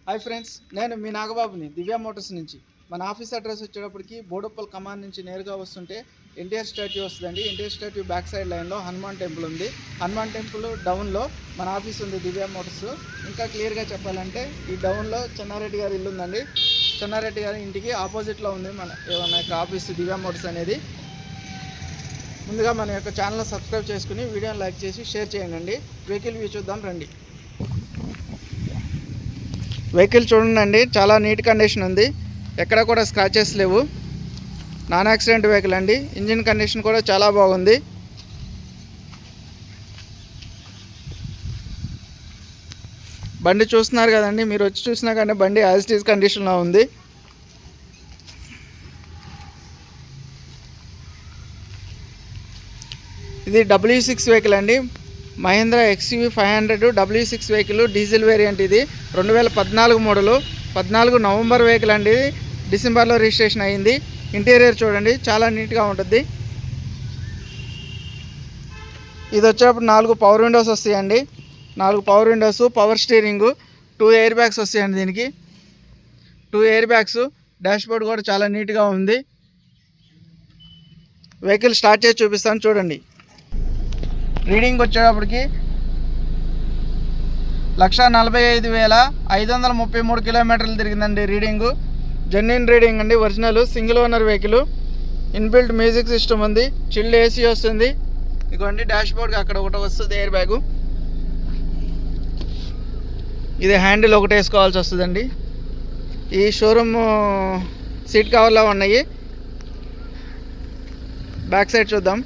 Hi friends, నేను మీ నాగబాబుని దివ్య Motors నుంచి. మన ఆఫీస్ అడ్రస్ వచ్చేటప్పటికి బోడుప్పల్ కమాన్ నుంచి నేరుగా వస్తుంటే ఎన్టీఆర్ స్టాట్యూ వస్తుందండి. ఎన్టీఆర్ స్టాట్యూ బ్యాక్ సైడ్ లైన్లో హనుమాన్ టెంపుల్ ఉంది. హనుమాన్ టెంపుల్ డౌన్లో మన ఆఫీస్ ఉంది దివ్య మోటార్స్. ఇంకా క్లియర్గా చెప్పాలంటే ఈ డౌన్లో చెన్నారెడ్డి గారి ఇల్లు ఉందండి. చెన్నారెడ్డి గారి ఇంటికి ఆపోజిట్లో ఉంది మన యొక్క ఆఫీస్ దివ్య మోటార్స్ అనేది. ముందుగా మన యొక్క ఛానల్ సబ్స్క్రైబ్ చేసుకుని వీడియోని లైక్ చేసి షేర్ చేయండి. వెహికల్ వ్యూ చూద్దాం రండి. వెహికల్ చూడండి, చాలా నీట్ కండిషన్ ఉంది. ఎక్కడ కూడా స్క్రాచెస్ లేవు. నాన్ యాక్సిడెంట్ వెహికల్ అండి. ఇంజిన్ కండిషన్ కూడా చాలా బాగుంది. బండి చూస్తున్నారు కదండి, మీరు వచ్చి చూసినా కానీ బండి యాజ్ ఇట్ ఈజ్ కండిషన్లో ఉంది. ఇది W6 వెహికల్ అండి. Mahindra XUV 500 W6 vehicle, diesel variant. ఇది 2014 మోడలు, 14 నవంబర్ వెహికల్ అండి. డిసెంబర్లో రిజిస్ట్రేషన్ అయ్యింది. ఇంటీరియర్ చూడండి, చాలా నీట్గా ఉంటుంది. ఇది వచ్చేటప్పుడు 4 పవర్ విండోస్ వస్తాయండి. 4 power Windows, power steering, 2 air bags వస్తాయండి. దీనికి 2 ఎయిర్ బ్యాగ్స్. డాష్ బోర్డ్ కూడా చాలా నీట్గా ఉంది. వెహికల్ స్టార్ట్ చేసి చూపిస్తాను చూడండి. రీడింగ్ వచ్చేటప్పటికి 1,45,533 కిలోమీటర్లు తిరిగిందండి రీడింగు. జెన్యున్ రీడింగ్ అండి, original single owner vehicle. Inbuilt music system ఉంది, చిల్డ్ AC వస్తుంది. ఇదిగోండి డాష్ బోర్డ్కి అక్కడ ఒకటి వస్తుంది ఎయిర్ బ్యాగు. ఇది హ్యాండిల్ ఒకటి వేసుకోవాల్సి వస్తుందండి. ఈ షోరూమ్ సీట్ కవర్లో ఉన్నాయి. బ్యాక్ సైడ్ చూద్దాం.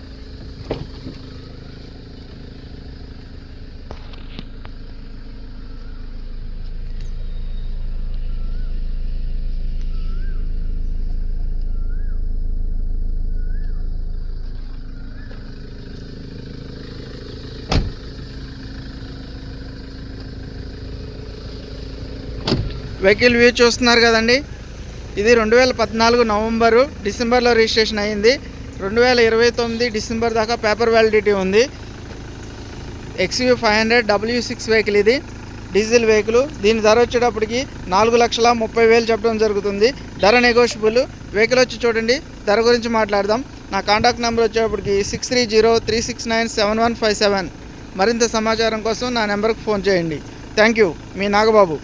వెహికల్ వ్యూ చూస్తున్నారు కదండి. ఇది 2014 నవంబరు, డిసెంబర్లో రిజిస్ట్రేషన్ అయ్యింది. 2029 డిసెంబర్ దాకా పేపర్ వ్యాలిడిటీ ఉంది. XUV 500 W6 vehicle. ఇది డీజిల్ వెహికల్. దీని ధర వచ్చేటప్పటికి 4,30,000 చెప్పడం జరుగుతుంది. ధర నెగోషియబుల్. వెహికల్ వచ్చి చూడండి, ధర గురించి మాట్లాడదాం. నా కాంటాక్ట్ నెంబర్ వచ్చేటప్పటికి 6303697157. మరింత సమాచారం కోసం నా నెంబర్కి ఫోన్ చేయండి. Thank you, me Nagababu.